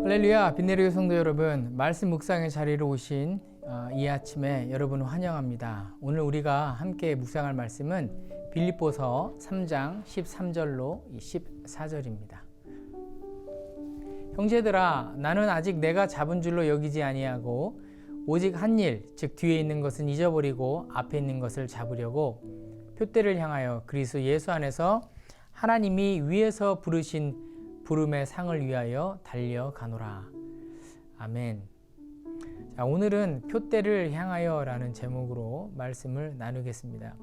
할렐루야, 빈내리교 성도 여러분, 말씀 묵상의 자리로 오신 이 아침에 여러분을 환영합니다. 오늘 우리가 함께 묵상할 말씀은 빌립보서 3장 13절로 14절입니다. 형제들아, 나는 아직 내가 잡은 줄로 여기지 아니하고 오직 한 일, 즉 뒤에 있는 것은 잊어버리고 앞에 있는 것을 잡으려고 표대를 향하여 그리스도 예수 안에서 하나님이 위에서 부르신 부름의 상을 위하여 달려가노라. 아멘. 자, 오늘은 표대를 향하여 라는 제목으로 말씀을 나누겠습니다.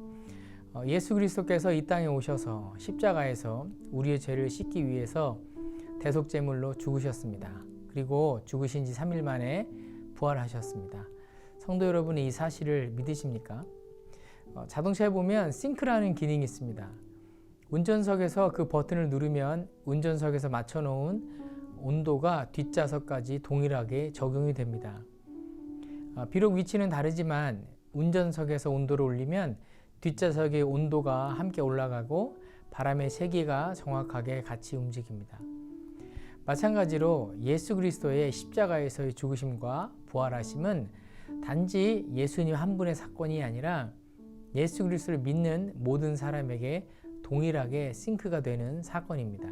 예수 그리스도께서 이 땅에 오셔서 십자가에서 우리의 죄를 씻기 위해서 대속제물로 죽으셨습니다. 그리고 죽으신 지 3일 만에 부활하셨습니다. 성도 여러분이 이 사실을 믿으십니까? 자동차에 보면 싱크라는 기능이 있습니다. 운전석에서 그 버튼을 누르면 운전석에서 맞춰놓은 온도가 뒷좌석까지 동일하게 적용이 됩니다. 비록 위치는 다르지만 운전석에서 온도를 올리면 뒷좌석의 온도가 함께 올라가고 바람의 세기가 정확하게 같이 움직입니다. 마찬가지로 예수 그리스도의 십자가에서의 죽으심과 부활하심은 단지 예수님 한 분의 사건이 아니라 예수 그리스도를 믿는 모든 사람에게 동일하게 싱크가 되는 사건입니다.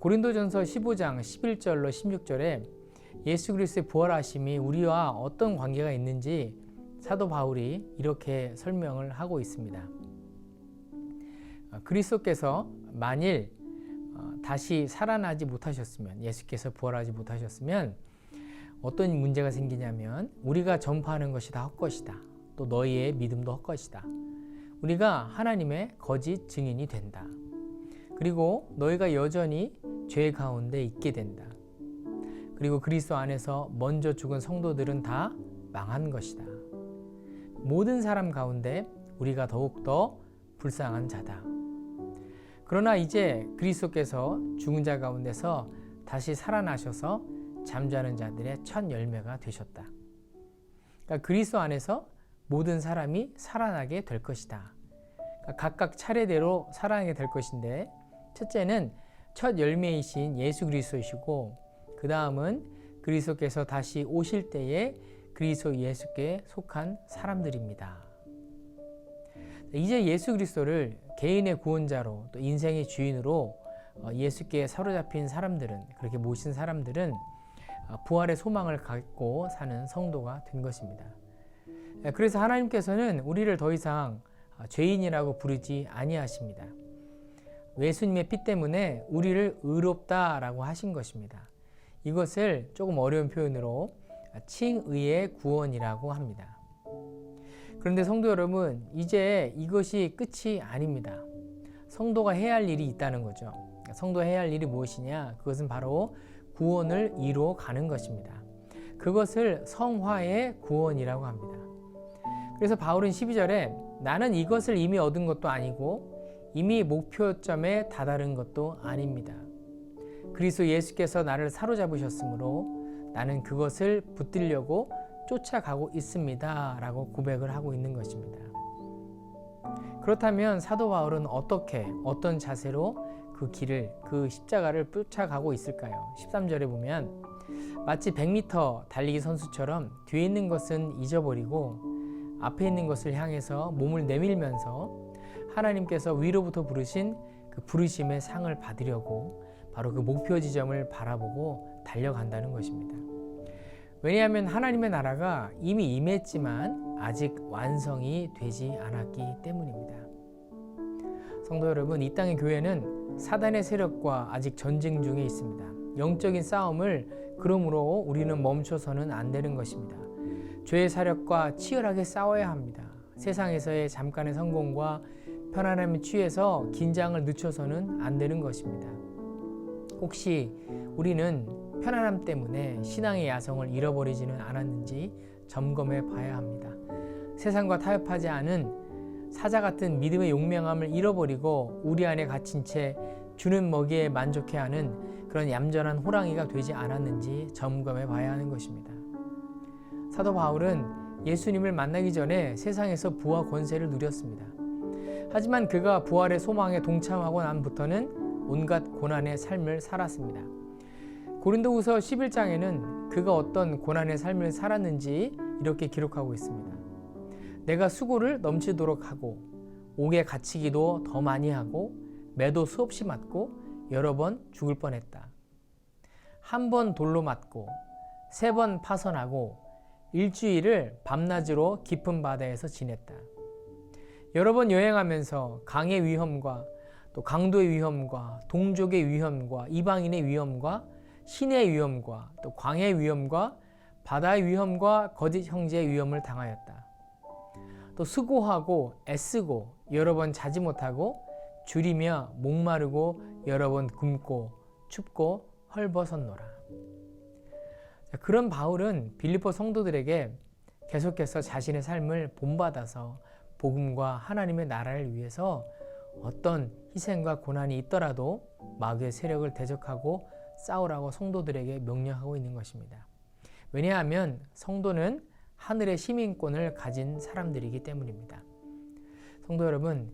고린도전서 15장 11절로 16절에 예수 그리스도의 부활하심이 우리와 어떤 관계가 있는지 사도 바울이 이렇게 설명을 하고 있습니다. 그리스도께서 만일 다시 살아나지 못하셨으면, 예수께서 부활하지 못하셨으면 어떤 문제가 생기냐면 우리가 전파하는 것이 다 헛것이다. 또 너희의 믿음도 헛것이다. 우리가 하나님의 거짓 증인이 된다. 그리고 너희가 여전히 죄 가운데 있게 된다. 그리고 그리스도 안에서 먼저 죽은 성도들은 다 망한 것이다. 모든 사람 가운데 우리가 더욱더 불쌍한 자다. 그러나 이제 그리스도께서 죽은 자 가운데서 다시 살아나셔서 잠자는 자들의 첫 열매가 되셨다. 그러니까 그리스도 안에서 모든 사람이 살아나게 될 것이다. 그러니까 각각 차례대로 살아나게 될 것인데, 첫째는 첫 열매이신 예수 그리스도이시고, 그 다음은 그리스도께서 다시 오실 때에 그리스도 예수께 속한 사람들입니다. 이제 예수 그리스도를 개인의 구원자로 또 인생의 주인으로 예수께 사로잡힌 사람들은, 그렇게 모신 사람들은 부활의 소망을 갖고 사는 성도가 된 것입니다. 그래서 하나님께서는 우리를 더 이상 죄인이라고 부르지 아니하십니다. 예수님의 피 때문에 우리를 의롭다라고 하신 것입니다. 이것을 조금 어려운 표현으로 칭의의 구원이라고 합니다. 그런데 성도 여러분, 이제 이것이 끝이 아닙니다. 성도가 해야 할 일이 있다는 거죠. 성도가 해야 할 일이 무엇이냐? 그것은 바로 구원을 이루어 가는 것입니다. 그것을 성화의 구원이라고 합니다. 그래서 바울은 12절에 나는 이것을 이미 얻은 것도 아니고 이미 목표점에 다다른 것도 아닙니다. 그리스도 예수께서 나를 사로잡으셨으므로 나는 그것을 붙들려고 쫓아가고 있습니다. 라고 고백을 하고 있는 것입니다. 그렇다면 사도 바울은 어떤 자세로 그 길을, 그 십자가를 쫓아가고 있을까요? 13절에 보면 마치 100m 달리기 선수처럼 뒤에 있는 것은 잊어버리고 앞에 있는 것을 향해서 몸을 내밀면서 하나님께서 위로부터 부르신 그 부르심의 상을 받으려고 바로 그 목표 지점을 바라보고 달려간다는 것입니다. 왜냐하면 하나님의 나라가 이미 임했지만 아직 완성이 되지 않았기 때문입니다. 성도 여러분, 이 땅의 교회는 사단의 세력과 아직 전쟁 중에 있습니다. 영적인 싸움을 그러므로 우리는 멈춰서는 안 되는 것입니다. 죄의 사력과 치열하게 싸워야 합니다. 세상에서의 잠깐의 성공과 편안함에 취해서 긴장을 늦춰서는 안 되는 것입니다. 혹시 우리는 편안함 때문에 신앙의 야성을 잃어버리지는 않았는지 점검해 봐야 합니다. 세상과 타협하지 않은 사자 같은 믿음의 용맹함을 잃어버리고 우리 안에 갇힌 채 주는 먹이에 만족해하는 그런 얌전한 호랑이가 되지 않았는지 점검해 봐야 하는 것입니다. 사도 바울은 예수님을 만나기 전에 세상에서 부와 권세를 누렸습니다. 하지만 그가 부활의 소망에 동참하고 난부터는 온갖 고난의 삶을 살았습니다. 고린도후서 11장에는 그가 어떤 고난의 삶을 살았는지 이렇게 기록하고 있습니다. 내가 수고를 넘치도록 하고 옥에 갇히기도 더 많이 하고 매도 수없이 맞고 여러 번 죽을 뻔했다. 한 번 돌로 맞고 3번 파선하고 일주일을 밤낮으로 깊은 바다에서 지냈다. 여러 번 여행하면서 강의 위험과 또 강도의 위험과 동족의 위험과 이방인의 위험과 신의 위험과 또 광야의 위험과 바다의 위험과 거짓 형제의 위험을 당하였다. 또 수고하고 애쓰고 여러 번 자지 못하고 줄이며 목마르고 여러 번 굶고 춥고 헐벗었노라. 그런 바울은 빌립보 성도들에게 계속해서 자신의 삶을 본받아서 복음과 하나님의 나라를 위해서 어떤 희생과 고난이 있더라도 마귀의 세력을 대적하고 싸우라고 성도들에게 명령하고 있는 것입니다. 왜냐하면 성도는 하늘의 시민권을 가진 사람들이기 때문입니다. 성도 여러분,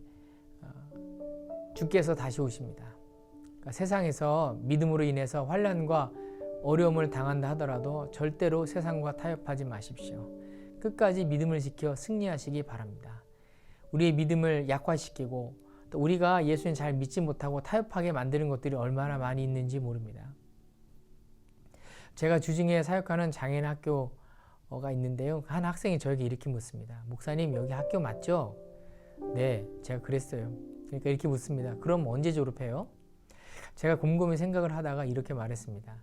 주께서 다시 오십니다. 그러니까 세상에서 믿음으로 인해서 환난과 어려움을 당한다 하더라도 절대로 세상과 타협하지 마십시오. 끝까지 믿음을 지켜 승리하시기 바랍니다. 우리의 믿음을 약화시키고 또 우리가 예수님 잘 믿지 못하고 타협하게 만드는 것들이 얼마나 많이 있는지 모릅니다. 제가 주중에 사역하는 장애인 학교가 있는데요. 한 학생이 저에게 이렇게 묻습니다. 목사님, 여기 학교 맞죠? 네, 제가 그랬어요. 그러니까 이렇게 묻습니다. 그럼 언제 졸업해요? 제가 곰곰이 생각을 하다가 이렇게 말했습니다.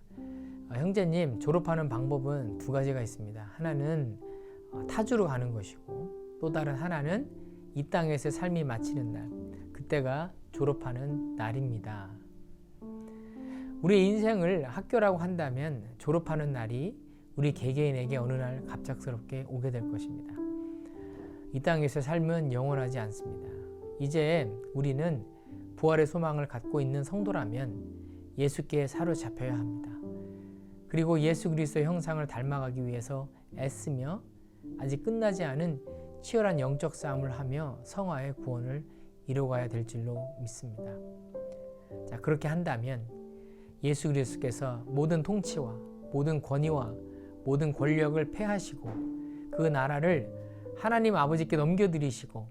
형제님, 졸업하는 방법은 2가지가 있습니다. 하나는 타주로 가는 것이고 또 다른 하나는 이 땅에서의 삶이 마치는 날, 그때가 졸업하는 날입니다. 우리의 인생을 학교라고 한다면 졸업하는 날이 우리 개개인에게 어느 날 갑작스럽게 오게 될 것입니다. 이 땅에서의 삶은 영원하지 않습니다. 이제 우리는 부활의 소망을 갖고 있는 성도라면 예수께 사로잡혀야 합니다. 그리고 예수 그리스도의 형상을 닮아가기 위해서 애쓰며 아직 끝나지 않은 치열한 영적 싸움을 하며 성화의 구원을 이루어가야 될 줄로 믿습니다. 자, 그렇게 한다면 예수 그리스도께서 모든 통치와 모든 권위와 모든 권력을 패하시고 그 나라를 하나님 아버지께 넘겨드리시고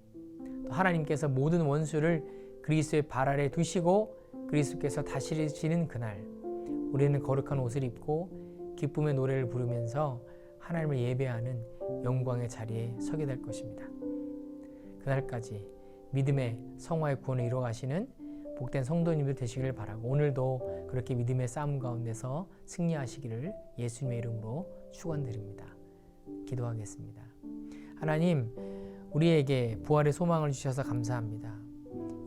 또 하나님께서 모든 원수를 그리스도의 발 아래 두시고 그리스도께서 다스리시는 그날, 우리는 거룩한 옷을 입고 기쁨의 노래를 부르면서 하나님을 예배하는 영광의 자리에 서게 될 것입니다. 그날까지 믿음의 성화의 구원을 이루어가시는 복된 성도님들 되시기를 바라고, 오늘도 그렇게 믿음의 싸움 가운데서 승리하시기를 예수님의 이름으로 축원드립니다. 기도하겠습니다. 하나님, 우리에게 부활의 소망을 주셔서 감사합니다.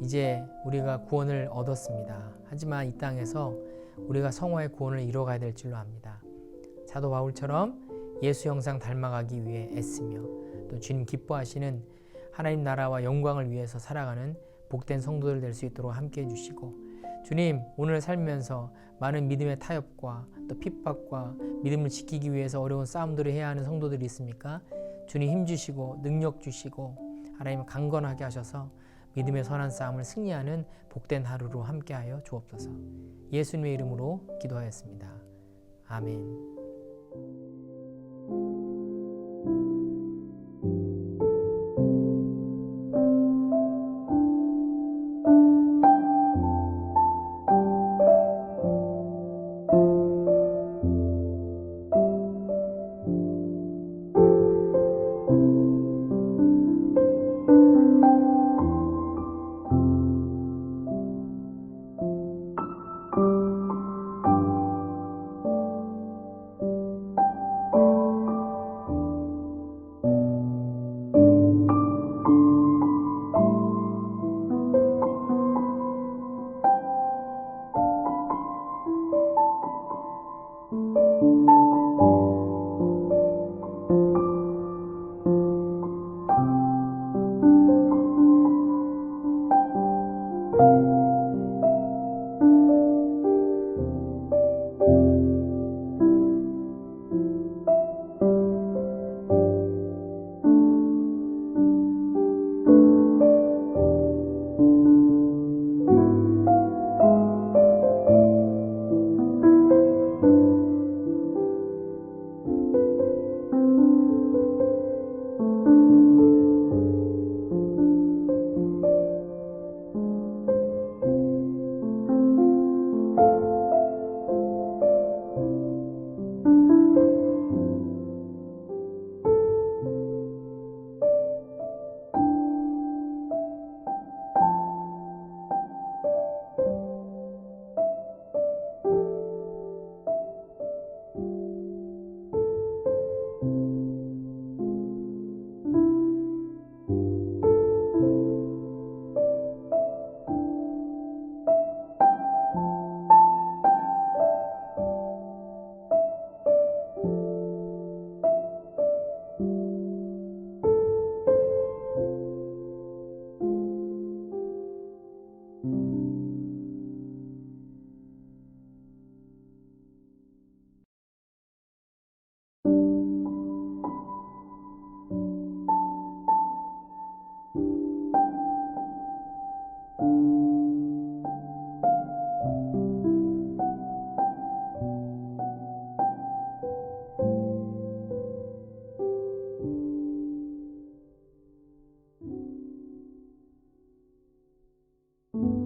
이제 우리가 구원을 얻었습니다. 하지만 이 땅에서 우리가 성화의 구원을 이루어가야 될 줄로 압니다. 사도 바울처럼 예수 형상 닮아가기 위해 애쓰며 또 주님 기뻐하시는 하나님 나라와 영광을 위해서 살아가는 복된 성도들 될 수 있도록 함께해 주시고, 주님, 오늘 살면서 많은 믿음의 타협과 또 핍박과 믿음을 지키기 위해서 어려운 싸움들을 해야 하는 성도들이 있습니까? 주님 힘주시고 능력 주시고 하나님 강건하게 하셔서 믿음의 선한 싸움을 승리하는 복된 하루로 함께하여 주옵소서. 예수님의 이름으로 기도하였습니다. 아멘. 니다